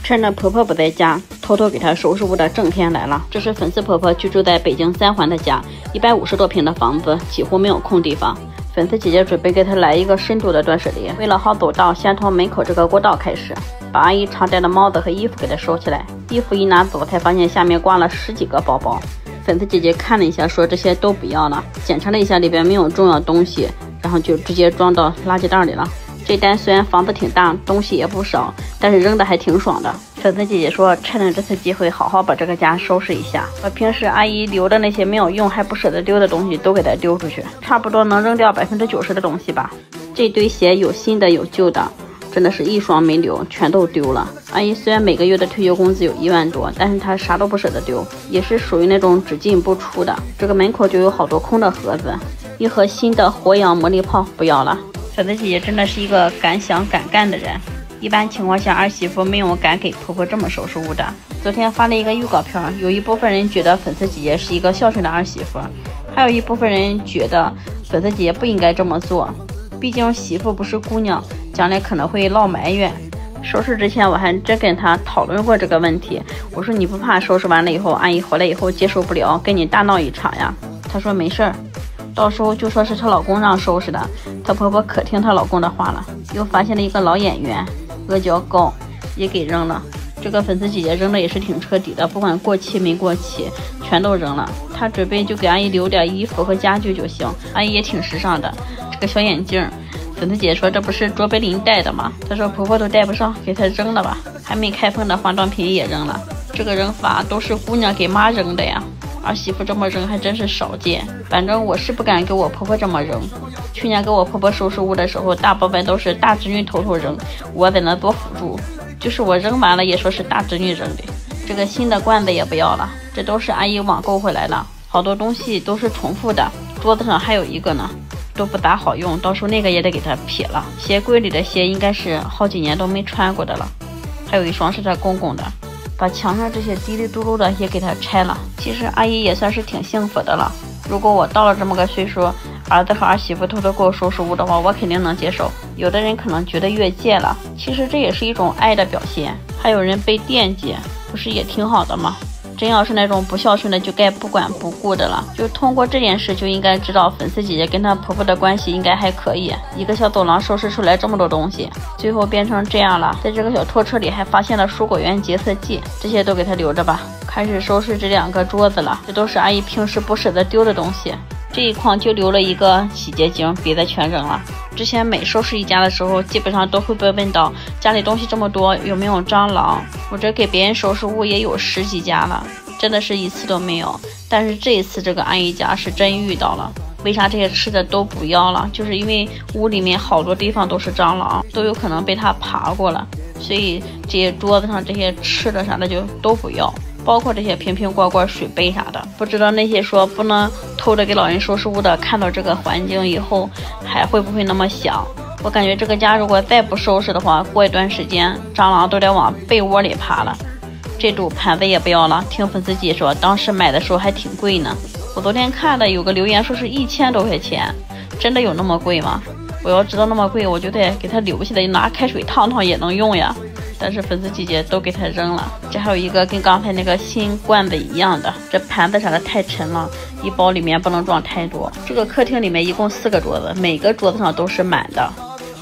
趁着婆婆不在家，偷偷给她收拾屋的正天来了。这是粉丝婆婆居住在北京三环的家，150多平的房子，几乎没有空地方。粉丝姐姐准备给她来一个深度的断舍离，为了好走道，先从门口这个过道开始，把阿姨常戴的帽子和衣服给她收起来。衣服一拿走，才发现下面挂了10几个包包。粉丝姐姐看了一下，说这些都不要了，检查了一下里边没有重要东西，然后就直接装到垃圾袋里了。这单虽然房子挺大，東西也不少，但是扔的還挺爽的。粉絲姐姐說，趁着這次機會，好好把這個家收拾一下，把平時阿姨留的那些沒有用還不捨得丟的東西都給它丟出去，差不多能扔掉90%的東西吧。這堆鞋有新的有舊的，真的是一雙沒留，全都丟了。阿姨雖然每個月的退休工資有1萬多，但是她啥都不捨得丟，也是屬於那種只進不出的。這個門口就有好多空的盒子，一盒新的活氧魔力泡不要了。粉絲姐姐真的是一個敢想敢幹的人，一般情況下兒媳婦沒有敢給婆婆這麼收拾屋的。昨天發了一個預告片，有一部分人覺得粉絲姐姐是一個孝順的兒媳婦，還有一部分人覺得粉絲姐姐不應該這麼做，畢竟媳婦不是姑娘，將來可能會落埋怨。收拾之前我還真跟她討論過這個問題，我說你不怕收拾完了以後阿姨回來以後接受不了，跟你大鬧一場呀？她說沒事兒，到時候就說是她老公讓收拾的，她婆婆可聽她老公的話了。又發現了一個老演員，阿膠糕也給扔了。這個粉絲姐姐扔的也是挺徹底的，不管過期沒過期，全都扔了。她準備就給阿姨留點衣服和家具就行。阿姨也挺時尚的，這個小眼鏡，粉絲姐姐說這不是卓別林戴的嗎？她說婆婆都戴不上，給她扔了吧。還沒開封的化妝品也扔了。這個扔法都是姑娘給媽扔的呀。兒媳婦這麼扔還真是少見，反正我是不敢給我婆婆這麼扔。去年給我婆婆收拾屋的時候，大部分都是大侄女偷偷扔，我在那做輔助，就是我扔完了也說是大侄女扔的。這個新的罐子也不要了，這都是阿姨網購回來的，好多東西都是重複的。桌子上還有一個呢，都不咋好用，到時候那個也得給它撇了。鞋櫃裡的鞋應該是好幾年都沒穿過的了，還有一雙是她公公的。把牆上這些滴哩嘟嚕的也給他拆了。其實阿姨也算是挺幸福的了。如果我到了這麼個歲數，兒子和兒媳婦偷偷給我收拾屋的話，我肯定能接受。有的人可能覺得越界了，其實這也是一種愛的表現。還有人被惦記，不是也挺好的嗎？真要是那種不孝順的，就該不管不顧的了。就通過這件事就應該知道粉絲姐姐跟她婆婆的關係應該還可以。一個小走廊收拾出來這麼多東西，最後變成這樣了。在這個小拖車裡還發現了蔬果園潔色劑，這些都給她留着吧。開始收拾這2個桌子了，這都是阿姨平時不捨得丟的東西。這一筐就留了一個洗潔精，別的全扔了。之前每收拾一家的時候，基本上都會被問到家裡東西這麼多，有沒有蟑螂？我這給別人收拾屋也有10幾家了，真的是一次都沒有。但是這一次這個阿姨家是真遇到了。為啥這些吃的都不要了？就是因為屋裡面好多地方都是蟑螂，都有可能被它爬過了，所以這些桌子上這些吃的啥的就都不要。包括這些瓶瓶罐罐、水杯啥的，不知道那些說不能偷着給老人收拾屋的，看到這個環境以後還會不會那麼想？我感覺這個家如果再不收拾的話，過一段時間蟑螂都得往被窩裡爬了。這組盤子也不要了，聽粉絲姐說當時買的時候還挺貴呢。我昨天看的有個留言說是1000多塊錢，真的有那麼貴嗎？我要知道那麼貴，我就得給它留下來，拿開水燙燙也能用呀。但是粉絲姐姐都給它扔了。這還有一個跟剛才那個新罐子一樣的，這盤子啥的太沉了，一包裡面不能裝太多。這個客廳裡面一共4個桌子，每個桌子上都是滿的。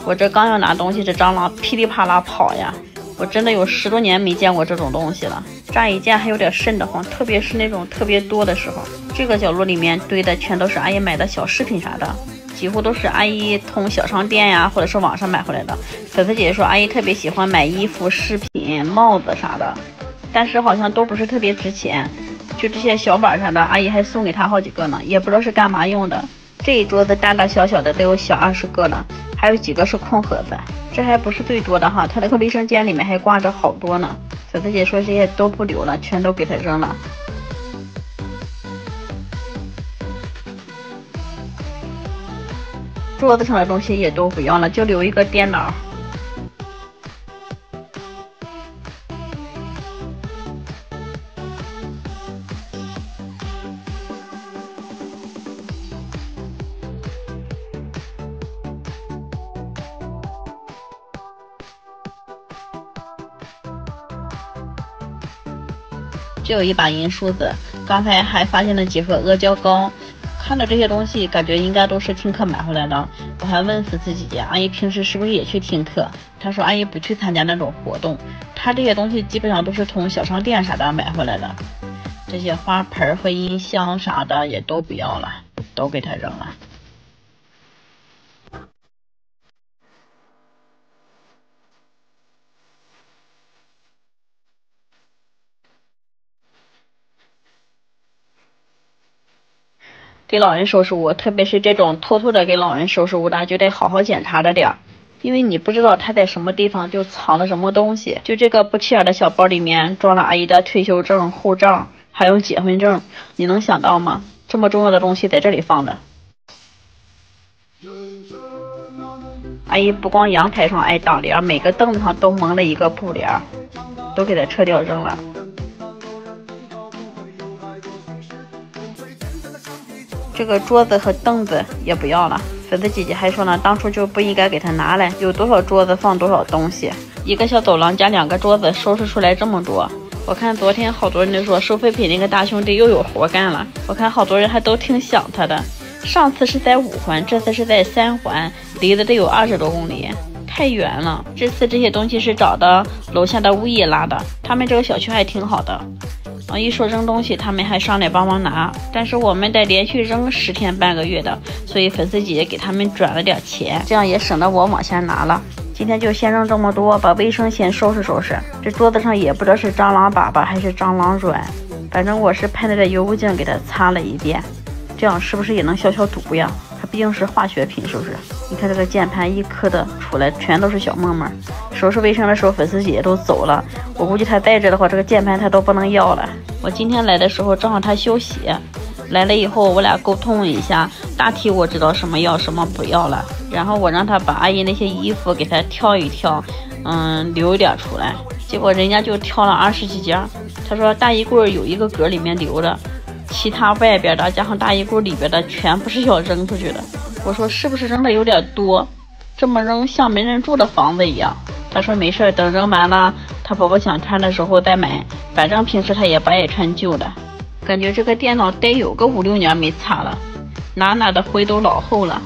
我這剛要拿東西，這蟑螂噼里啪啦跑呀！我真的有10多年沒見過這種東西了，乍一見還有點瘆得慌，特別是那種特別多的時候。這個角落裡面堆的全都是阿姨買的小飾品啥的，幾乎都是阿姨從小商店呀或者是網上買回來的。粉絲姐姐說阿姨特別喜歡買衣服、飾品、帽子啥的，但是好像都不是特別值錢。就這些小碗啥的，阿姨還送給她好幾個呢，也不知道是幹嘛用的。這一桌子大大小小的都有小20個了，還有幾個是空盒子。這還不是最多的哈，她那個衛生間裡面還掛着好多呢。粉絲姐說這些都不留了，全都給她扔了。桌子上的東西也都不要了，就留一個電腦。就有一把银梳子，刚才还发现了几盒阿胶糕。看到这些东西，感觉应该都是听课买回来的。我还问粉丝姐姐，阿姨平时是不是也去听课？她說阿姨不去参加那种活动，她这些东西基本上都是从小商店啥的买回来的。这些花盆和音箱啥的也都不要了，都给她扔了。给老人收拾屋，特別是這種偷偷的給老人收拾屋的，就得好好檢查着點兒，因為你不知道他在什麼地方就藏了什麼東西。就這個不起眼的小包裡面裝了阿姨的退休證、護照，還有結婚證，你能想到嗎？這麼重要的東西在這裡放的。阿姨不光陽台上愛當簾，每個凳子上都蒙了一個布簾，都給它撤掉扔了。這個桌子和凳子也不要了，粉絲姐姐還說呢，當初就不應該給他拿來，有多少桌子放多少東西，一個小走廊加2個桌子收拾出來這麼多。我看昨天好多人都說收廢品那個大兄弟又有活幹了，我看好多人還都挺想他的。上次是在5環，這次是在3環，離得得有20多公里，太遠了。這次這些東西是找的樓下的物業拉的，他們這個小區還挺好的。一說扔東西，他們還上來幫忙拿，但是我們得連續扔10天半個月的，所以粉絲姐姐給他們轉了點錢，這樣也省得我往下拿了。今天就先扔這麼多，把衛生先收拾收拾。這桌子上也不知道是蟑螂粑粑還是蟑螂卵，反正我是噴了點油污精給它擦了一遍，這樣是不是也能消消毒呀？它畢竟是化學品，是不是？你看這個鍵盤一顆的出來全都是小沫沫。收拾衛生的時候，粉絲姐姐都走了，我估計她在這的話，這個鍵盤她都不能要了。我今天來的時候正好她休息，來了以後我倆溝通一下，大體我知道什麼要什麼不要了，然後我讓她把阿姨那些衣服給她挑一挑，留一點出來，結果人家就挑了20幾件，她說大衣櫃有一個格裡面留着，其他外邊的加上大衣櫃裡邊的全部是要扔出去的。我說是不是扔的有點多，這麼扔像沒人住的房子一樣。他說沒事，等扔完了他婆婆想穿的時候再買，反正平時他也不愛穿舊的。感覺這個電腦得有個5、6年沒擦了，哪的灰都老厚了。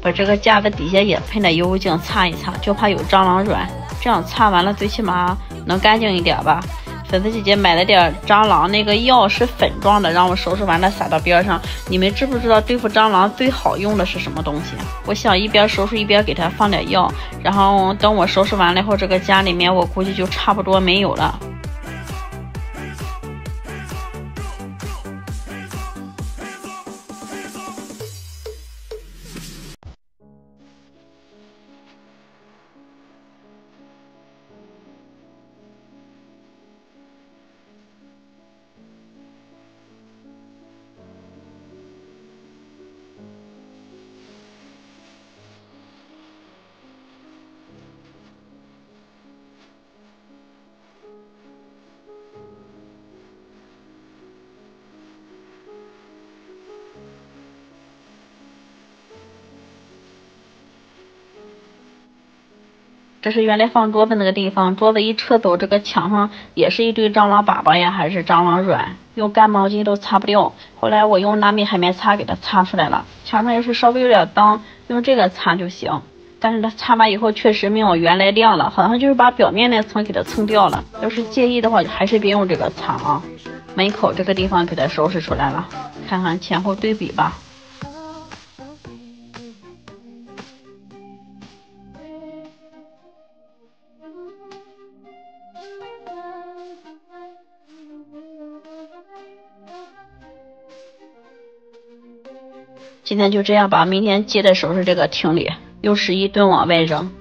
把這個架子底下也噴點油污精擦一擦，就怕有蟑螂卵，這樣擦完了最起碼能乾淨一點吧。粉絲姐姐買了點蟑螂那個藥，是粉狀的，讓我收拾完了撒到邊上。你們知不知道對付蟑螂最好用的是什麼東西？我想一邊收拾一邊給它放點藥，然後等我收拾完了以後，這個家裡面我估計就差不多沒有了。這是原來放桌子那個地方，桌子一撤走，這個牆上也是一堆蟑螂粑粑呀，還是蟑螂卵，用乾毛巾都擦不掉。後來我用拿米海綿擦給它擦出來了。牆上要是稍微有點髒，用這個擦就行。但是它擦完以後確實沒有原來亮了，好像就是把表面那層給它蹭掉了。要是介意的話，還是別用這個擦啊。門口這個地方給它收拾出來了，看看前後對比吧。今天就這樣吧，明天接着收拾这個厅裡，又是一頓往外扔。